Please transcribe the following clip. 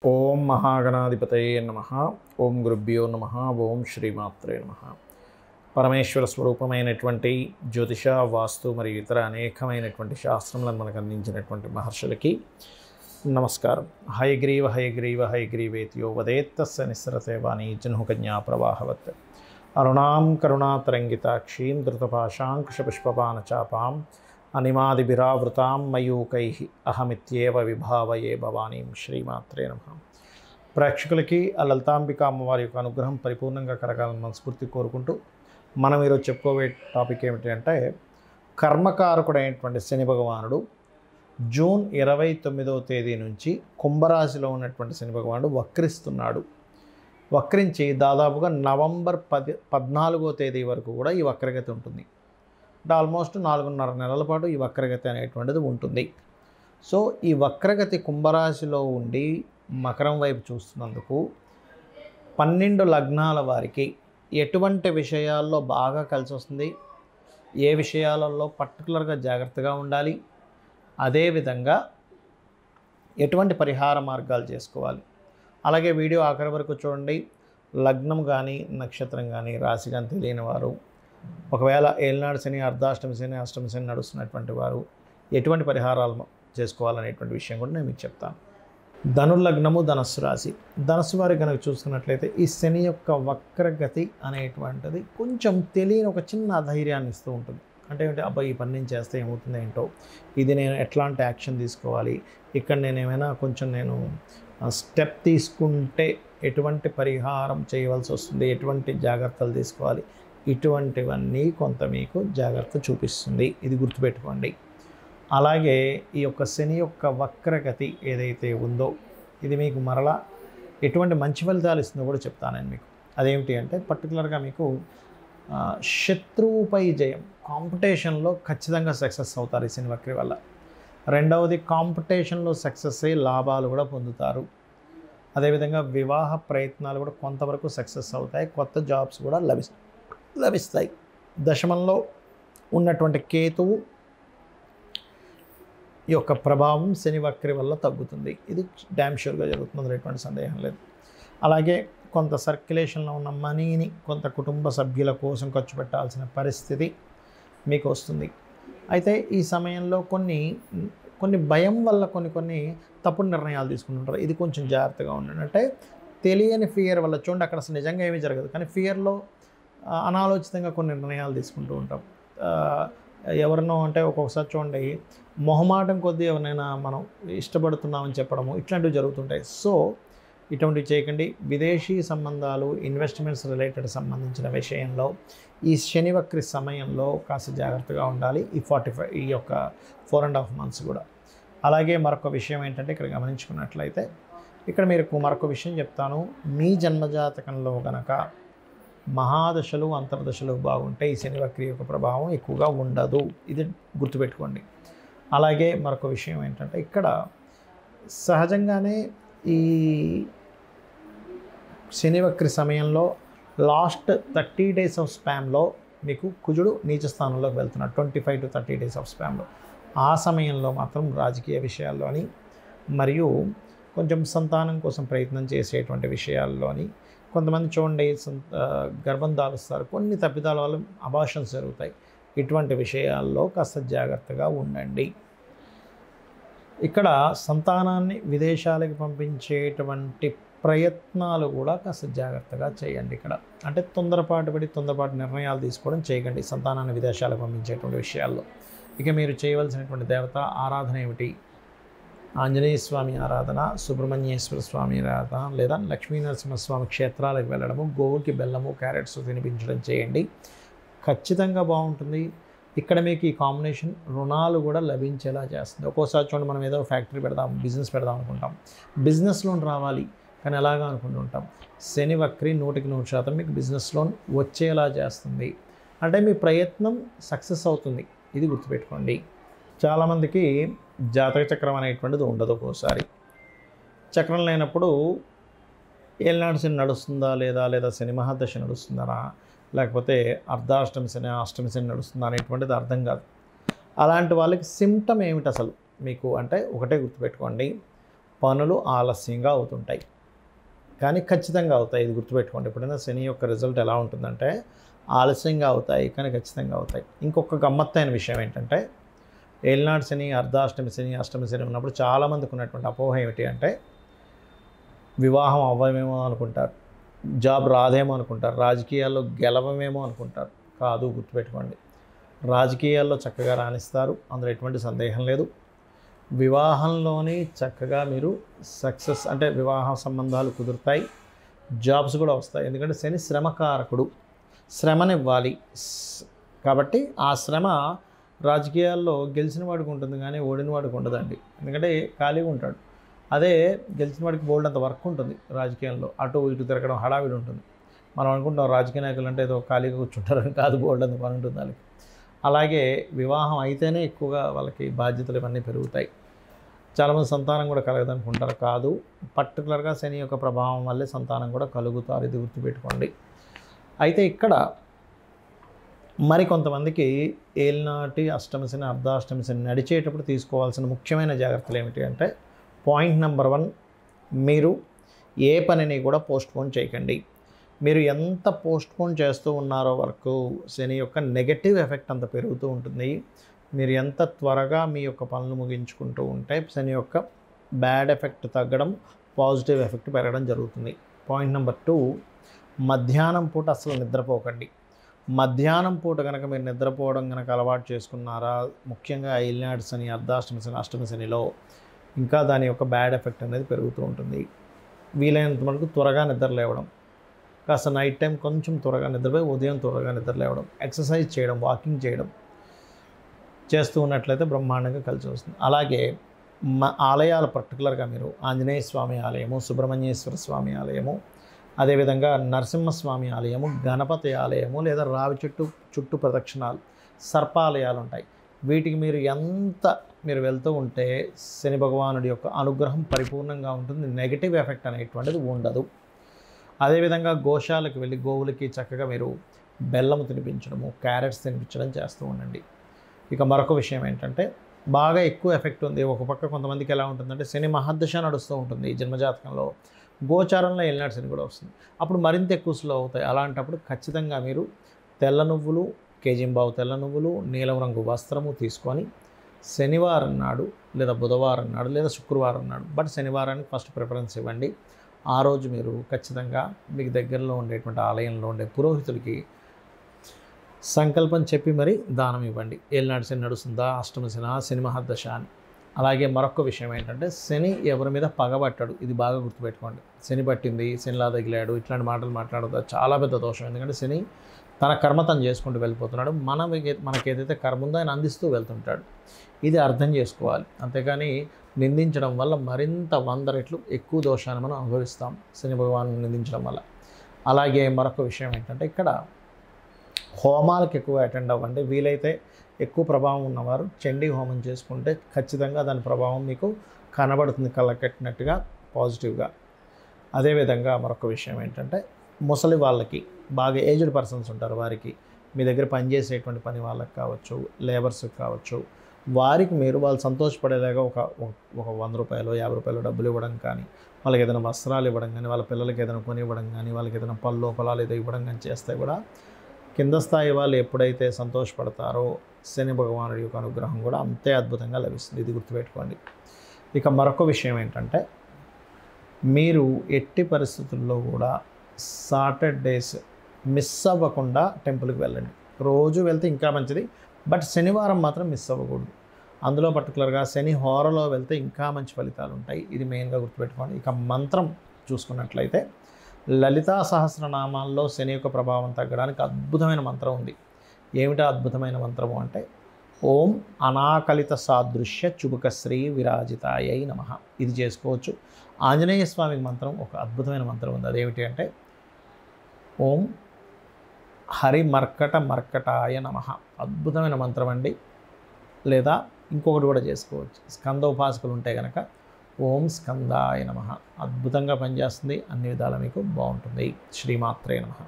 ఓం మహాగణాధిపతయే నమః. ఓం గురుభ్యో నమః. ఓం శ్రీమాత్రే నమః. పరమేశ్వర స్వరూపమైనటువంటి జ్యోతిష, వాస్తు మరియు ఇతర అనేకమైనటువంటి శాస్త్రములను మనకు అందించినటువంటి మహర్షులకి నమస్కారం. హయగ్రీవ హయగ్రీవ హయగ్రీవేత్యో వదేత్తస్య నిస్సరతే వాణి జహ్నుకన్యా ప్రవాహవత్ అరుణాం కరుణాతరంగితాక్షీం ధృతపాశాంకుశపుష్పపానచాపాం అనిమాదిభిరావృతాం మయూకైః అహమిత్యేవ విభావయే భవానీం. శ్రీమాత్రే నమః. ప్రేక్షకులకి ఆ లలితాంబిక అమ్మవారి యొక్క అనుగ్రహం పరిపూర్ణంగా కలగాలని మనస్ఫూర్తి కోరుకుంటూ మనం ఈరోజు చెప్పుకోవే టాపిక్ ఏమిటి అంటే, కర్మకారకుడైనటువంటి శని భగవానుడు జూన్ 29వ తేదీ నుంచి కుంభరాశిలో ఉన్నటువంటి శని భగవానుడు వక్రిస్తున్నాడు. వక్రించి దాదాపుగా నవంబర్ 14వ తేదీ వరకు కూడా ఈ వక్రగతి ఉంటుంది. అంటే ఆల్మోస్ట్ 4.5 నెలల పాటు ఈ వక్రగతి అనేటువంటిది ఉంటుంది. సో ఈ వక్రగతి కుంభరాశిలో ఉండి మకరం వైపు చూస్తున్నందుకు 12 లగ్నాల వారికి ఎటువంటి విషయాల్లో బాగా కలిసి వస్తుంది, ఏ విషయాలలో పర్టికులర్గా జాగ్రత్తగా ఉండాలి, అదేవిధంగా ఎటువంటి పరిహార మార్గాలు చేసుకోవాలి. అలాగే వీడియో ఆఖరి వరకు చూడండి. లగ్నం కానీ నక్షత్రం కానీ రాశి కానీ తెలియని వారు, ఒకవేళ ఏలినాడు శని, అర్ధాష్టమి శని, అష్టమి శని నడుస్తున్నటువంటి వారు ఎటువంటి పరిహారాలు చేసుకోవాలనేటువంటి విషయం కూడా నేను మీకు చెప్తాను. ధనుర్లగ్నము, ధనస్సు రాశి. ధనస్సు వారి కనుక చూసుకున్నట్లయితే ఈ శని యొక్క వక్రగతి అనేటువంటిది కొంచెం తెలియని ఒక చిన్న అధైర్యాన్ని ఇస్తూ ఉంటుంది. అంటే ఏంటి, అబ్బాయి ఈ పని నేను చేస్తే ఏమవుతుంది ఏంటో, ఇది నేను ఎట్లాంటి యాక్షన్ తీసుకోవాలి, ఇక్కడ నేను ఏమైనా కొంచెం నేను స్టెప్ తీసుకుంటే ఎటువంటి పరిహారం చేయవలసి వస్తుంది, ఎటువంటి జాగ్రత్తలు తీసుకోవాలి, ఇటువంటివన్నీ కొంత మీకు జాగ్రత్త చూపిస్తుంది. ఇది గుర్తుపెట్టుకోండి. అలాగే ఈ యొక్క శని యొక్క వక్రగతి ఏదైతే ఉందో ఇది మీకు మరలా ఎటువంటి మంచి ఫలితాలు ఇస్తుందో కూడా చెప్తాను నేను మీకు. అదేమిటి అంటే, పర్టికులర్గా మీకు శత్రువుపై జయం, కాంపిటీషన్లో ఖచ్చితంగా సక్సెస్ అవుతారు ఈ శని వక్రి వల్ల. రెండవది, కాంపిటీషన్లో సక్సెస్ అయ్యి లాభాలు కూడా పొందుతారు. అదేవిధంగా వివాహ ప్రయత్నాలు కూడా కొంతవరకు సక్సెస్ అవుతాయి, కొత్త జాబ్స్ కూడా లభిస్తాయి. దశమంలో ఉన్నటువంటి కేతువు ఈ యొక్క ప్రభావం శని వక్రి వల్ల తగ్గుతుంది. ఇది డ్యామ్ షూర్గా జరుగుతుంది, ఎటువంటి సందేహం లేదు. అలాగే కొంత సర్క్యులేషన్లో ఉన్న మనీని కొంత కుటుంబ సభ్యుల కోసం ఖర్చు పెట్టాల్సిన పరిస్థితి మీకు వస్తుంది. అయితే ఈ సమయంలో కొన్ని భయం వల్ల కొన్ని తప్పుడు నిర్ణయాలు తీసుకుంటుంటారు. ఇది కొంచెం జాగ్రత్తగా ఉండండి. అంటే తెలియని ఫియర్ వల్ల, చూడండి అక్కడ అసలు నిజంగా ఏమీ జరగదు, కానీ ఫియర్లో అనాలోచితంగా కొన్ని నిర్ణయాలు తీసుకుంటూ ఉంటాం. ఎవరినో అంటే ఒక్కొక్కసారి చూడండి, మొహమాటం కొద్దీ ఎవరినైనా మనం ఇష్టపడుతున్నామని చెప్పడము, ఇట్లాంటివి జరుగుతుంటాయి. సో ఇటువంటివి చేయకండి. విదేశీ సంబంధాలు, ఇన్వెస్ట్మెంట్స్ రిలేటెడ్ సంబంధించిన విషయంలో ఈ శని వక్రి సమయంలో కాస్త జాగ్రత్తగా ఉండాలి. ఈ యొక్క 4.5 months కూడా. అలాగే మరొక విషయం ఏంటంటే, ఇక్కడ గమనించుకున్నట్లయితే ఇక్కడ మీరు మరొక విషయం చెప్తాను. మీ జన్మజాతకంలో కనుక మహాదశలు, అంతర్దశలు బాగుంటే ఈ శని వక్రి యొక్క ప్రభావం ఎక్కువగా ఉండదు. ఇది గుర్తుపెట్టుకోండి. అలాగే మరొక విషయం ఏంటంటే, ఇక్కడ సహజంగానే ఈ శని వక్రి సమయంలో లాస్ట్ 30 days ఆఫ్ స్పామ్లో మీకు కుజుడు నీచ స్థానంలోకి వెళ్తున్నాడు. 25 to 30 days ఆఫ్ స్పామ్లో. ఆ సమయంలో మాత్రం రాజకీయ విషయాల్లోని మరియు కొంచెం సంతానం కోసం ప్రయత్నం చేసేటువంటి విషయాల్లోని కొంతమంది చూడండి గర్భం దాలుస్తారు, కొన్ని తప్పిదాల వల్ల అబార్షన్స్ జరుగుతాయి. ఇటువంటి విషయాల్లో కాస్త జాగ్రత్తగా ఉండండి. ఇక్కడ సంతానాన్ని విదేశాలకు పంపించేటువంటి ప్రయత్నాలు కూడా కాస్త జాగ్రత్తగా చేయండి. ఇక్కడ అంటే తొందరపాటు నిర్ణయాలు తీసుకోవడం చేయకండి సంతానాన్ని విదేశాలకు పంపించేటువంటి విషయాల్లో. ఇక మీరు చేయవలసినటువంటి దేవత ఆరాధన ఏమిటి? ఆంజనేయ స్వామి ఆరాధన, సుబ్రహ్మణ్యేశ్వర స్వామి ఆరాధన, లేదా లక్ష్మీనరసింహస్వామి క్షేత్రాలకు వెళ్ళడము, గోవుకి బెల్లము, క్యారెట్స్ తినిపించడం చేయండి. ఖచ్చితంగా బాగుంటుంది. ఇక్కడ మీకు ఈ కాంబినేషన్ రుణాలు కూడా లభించేలా చేస్తుంది. ఒక్కోసారి చూడండి, మనం ఏదో ఫ్యాక్టరీ పెడదాం, బిజినెస్ పెడదాం అనుకుంటాం, బిజినెస్ లోన్ రావాలి కానీ ఎలాగా అనుకుంటుంటాం. శని వక్రి 100% మీకు బిజినెస్ లోన్ వచ్చేలా చేస్తుంది. అంటే మీ ప్రయత్నం సక్సెస్ అవుతుంది. ఇది గుర్తుపెట్టుకోండి. చాలామందికి జాతక చక్రం అనేటువంటిది ఉండదు. ఒక్కోసారి చక్రం లేనప్పుడు ఏలినాడు శని నడుస్తుందా లేదా శని మహాదశ నడుస్తుందా, లేకపోతే అర్ధాష్టమి శని, అష్టమి శని నడుస్తుందా అనేటువంటిది అర్థం కాదు. అలాంటి వాళ్ళకి సిమ్టమ్ ఏమిటి అసలు మీకు అంటే, ఒకటే గుర్తుపెట్టుకోండి, పనులు ఆలస్యంగా అవుతుంటాయి, కానీ ఖచ్చితంగా అవుతాయి. ఇది గుర్తుపెట్టుకోండి. ఎప్పుడైనా శని యొక్క రిజల్ట్ ఎలా ఉంటుందంటే ఆలస్యంగా అవుతాయి కానీ ఖచ్చితంగా అవుతాయి. ఇంకొక గమ్మత్తైన విషయం ఏంటంటే ఏలినాడు శని, అర్ధాష్టమి శని, అష్టమి శని ఉన్నప్పుడు చాలామందికి ఉన్నటువంటి అపోహ ఏమిటి అంటే వివాహం అవ్వమేమో అనుకుంటారు, జాబ్ రాదేమో అనుకుంటారు, రాజకీయాల్లో గెలవమేమో అనుకుంటారు. కాదు, గుర్తుపెట్టుకోండి. రాజకీయాల్లో చక్కగా రాణిస్తారు, అందులో ఎటువంటి సందేహం లేదు. వివాహంలోని చక్కగా మీరు సక్సెస్ అంటే వివాహ సంబంధాలు కుదురుతాయి, జాబ్స్ కూడా వస్తాయి. ఎందుకంటే శని శ్రమకారకుడు, శ్రమనివ్వాలి. కాబట్టి ఆ శ్రమ రాజకీయాల్లో గెలిచిన వాడికి ఉంటుంది కానీ ఓడిన వాడికి ఉండదండి. ఎందుకంటే ఖాళీగా ఉంటాడు. అదే గెలిచిన వాడికి బోల్డ్ అంత వర్క్ ఉంటుంది రాజకీయాల్లో, అటు ఇటు తిరగడం హడావిడి ఉంటుంది. మనం అనుకుంటాం రాజకీయ నాయకులు అంటే ఏదో ఖాళీగా కూర్చుంటారని, కాదు, బోల్డ్ అంత పని ఉంటుంది వాళ్ళకి. అలాగే వివాహం అయితేనే ఎక్కువగా వాళ్ళకి బాధ్యతలు ఇవన్నీ పెరుగుతాయి. చాలామంది సంతానం కూడా కలగదనుకుంటారు, కాదు, పర్టికులర్గా శని యొక్క ప్రభావం వల్లే సంతానం కూడా కలుగుతారు. ఇది గుర్తుపెట్టుకోండి. అయితే ఇక్కడ మరికొంతమందికి ఏలినాటి అష్టమి శని, అర్ధాష్టమి శని నడిచేటప్పుడు తీసుకోవాల్సిన ముఖ్యమైన జాగ్రత్తలు ఏమిటి అంటే పాయింట్ నెంబర్ 1, మీరు ఏ పనిని కూడా పోస్ట్పోన్ చేయకండి. మీరు ఎంత పోస్ట్పోన్ చేస్తూ ఉన్నారో వరకు శని యొక్క నెగటివ్ ఎఫెక్ట్ అంత పెరుగుతూ ఉంటుంది. మీరు ఎంత త్వరగా మీ యొక్క పనులు ముగించుకుంటూ ఉంటే శని యొక్క బ్యాడ్ ఎఫెక్ట్ తగ్గడం, పాజిటివ్ ఎఫెక్ట్ పెరగడం జరుగుతుంది. పాయింట్ నెంబర్ 2, మధ్యాహ్నం పూట అసలు నిద్రపోకండి. మధ్యాహ్నం పూట కనుక మీరు నిద్రపోవడం కనుక అలవాటు చేసుకున్నారా, ముఖ్యంగా ఏలినాటి శని, అర్ధాష్టమి శని, అష్టమి శనిలో ఇంకా దాని యొక్క బ్యాడ్ ఎఫెక్ట్ అనేది పెరుగుతూ ఉంటుంది. వీలైనంత వరకు త్వరగా నిద్ర లేవడం, కాస్త నైట్ టైం కొంచెం త్వరగా నిద్రపోయి ఉదయం త్వరగా నిద్ర లేవడం, ఎక్సర్సైజ్ చేయడం, వాకింగ్ చేయడం చేస్తూ ఉన్నట్లయితే బ్రహ్మాండంగా కలిసి వస్తుంది. అలాగే ఆలయాలు పర్టికులర్గా మీరు ఆంజనేయ స్వామి ఆలయము, సుబ్రహ్మణ్యేశ్వర స్వామి ఆలయము, అదేవిధంగా నరసింహస్వామి ఆలయము, గణపతి ఆలయము, లేదా రావి చెట్టు చుట్టూ ప్రదక్షిణాలు, సర్పాలయాలు ఉంటాయి. వీటికి మీరు వెళ్తూ ఉంటే శని భగవానుడి యొక్క అనుగ్రహం పరిపూర్ణంగా ఉంటుంది. నెగిటివ్ ఎఫెక్ట్ అనేటువంటిది ఉండదు. అదేవిధంగా గోశాలకు వెళ్ళి గోవులకి చక్కగా మీరు బెల్లం తినిపించడము, క్యారెట్స్ తినిపించడం చేస్తూ ఉండండి. ఇక మరొక విషయం ఏంటంటే బాగా ఎక్కువ ఎఫెక్ట్ ఉంది. ఒక పక్క కొంతమందికి ఎలా ఉంటుందంటే శని మహర్దశ నడుస్తూ ఉంటుంది ఈ జన్మజాతకంలో, గోచారంలో ఏలినాటి శని కూడా వస్తుంది. అప్పుడు మరింత ఎక్కువ స్లో అవుతాయి. అలాంటప్పుడు ఖచ్చితంగా మీరు తెల్ల నువ్వులు, కేజీంబావు తెల్ల నువ్వులు, నీలం రంగు వస్త్రము తీసుకొని శనివారం నాడు లేదా బుధవారం నాడు లేదా శుక్రవారం నాడు, బట్ శనివారానికి ఫస్ట్ ప్రిఫరెన్స్ ఇవ్వండి. ఆ రోజు మీరు ఖచ్చితంగా మీకు దగ్గరలో ఉండేటువంటి ఆలయంలో ఉండే పురోహితుడికి సంకల్పం చెప్పి మరి దానం ఇవ్వండి. ఏలినాటి శని నడుస్తుందా, అష్టమ శని, శని మహర్దశ అని. అలాగే మరొక విషయం ఏంటంటే శని ఎవరి మీద పగబట్టాడు, ఇది బాగా గుర్తుపెట్టుకోండి. శని పట్టింది, శనిలా తగిలాడు, ఇట్లాంటి మాటలు మాట్లాడదు, చాలా పెద్ద దోషం. ఎందుకంటే శని తన కర్మ తను చేసుకుంటూ వెళ్ళిపోతున్నాడు. మనకేదైతే కర్మ ఉందో ఆయన అందిస్తూ వెళ్తుంటాడు. ఇది అర్థం చేసుకోవాలి. అంతేకాని నిందించడం వల్ల మరింత 100 రెట్లు ఎక్కువ దోషాన్ని మనం అనుభవిస్తాం శని భగవాను నిందించడం వల్ల. అలాగే మరొక విషయం ఏంటంటే ఇక్కడ హోమాలకు ఎక్కువ అటెండ్ అవ్వండి. వీలైతే ఎక్కువ ప్రభావం ఉన్నవారు చండీ హోమం చేసుకుంటే ఖచ్చితంగా దాని ప్రభావం మీకు కనబడుతుంది, కళ్ళకట్టినట్టుగా పాజిటివ్గా. అదేవిధంగా మరొక విషయం ఏంటంటే ముసలి వాళ్ళకి, బాగా ఏజ్డ్ పర్సన్స్ ఉంటారు, వారికి మీ దగ్గర పనిచేసేటువంటి పని వాళ్ళకి కావచ్చు, లేబర్స్కి కావచ్చు, వారికి మీరు వాళ్ళు సంతోషపడేలాగా ఒక 100 రూపాయలు 50 రూపాయలు డబ్బులు ఇవ్వడం కానీ, వాళ్ళకి ఏదైనా వస్త్రాలు ఇవ్వడం కానీ, వాళ్ళ పిల్లలకి ఏదైనా కొని ఇవ్వడం కానీ, వాళ్ళకి ఏదైనా పొలాలు ఏదో ఇవ్వడం కానీ చేస్తే కూడా కింద స్థాయి వాళ్ళు ఎప్పుడైతే సంతోషపడతారో శని భగవానుడి యొక్క అనుగ్రహం కూడా అంతే అద్భుతంగా లభిస్తుంది. ఇది గుర్తుపెట్టుకోండి. ఇక మరొక విషయం ఏంటంటే మీరు ఎట్టి పరిస్థితుల్లో కూడా సాటర్డేస్ మిస్ అవ్వకుండా టెంపుల్కి వెళ్ళండి. రోజు వెళ్తే ఇంకా మంచిది, బట్ శనివారం మాత్రం మిస్ అవ్వకూడదు. అందులో పర్టికులర్గా శని హోరలో వెళ్తే ఇంకా మంచి ఫలితాలు ఉంటాయి. ఇది మెయిన్గా గుర్తుపెట్టుకోండి. ఇక మంత్రం చూసుకున్నట్లయితే లలితా సహస్రనామాల్లో శని యొక్క ప్రభావం తగ్గడానికి అద్భుతమైన మంత్రం ఉంది. ఏమిటా అద్భుతమైన మంత్రము అంటే ఓం అనాకలిత సాదృశ్య చుబుకశ్రీ విరాజితాయై నమః. ఇది చేసుకోవచ్చు. ఆంజనేయ స్వామి మంత్రం ఒక అద్భుతమైన మంత్రం ఉంది. అదేమిటి అంటే ఓం హరి మర్కటాయ నమః. అద్భుతమైన మంత్రం అండి. లేదా ఇంకొకటి కూడా చేసుకోవచ్చు. స్కందోపాసకులు ఉంటే కనుక ఓం స్కందాయ నమః. అద్భుతంగా పనిచేస్తుంది, అన్ని విధాలా మీకు బాగుంటుంది. శ్రీమాత్రే నమః.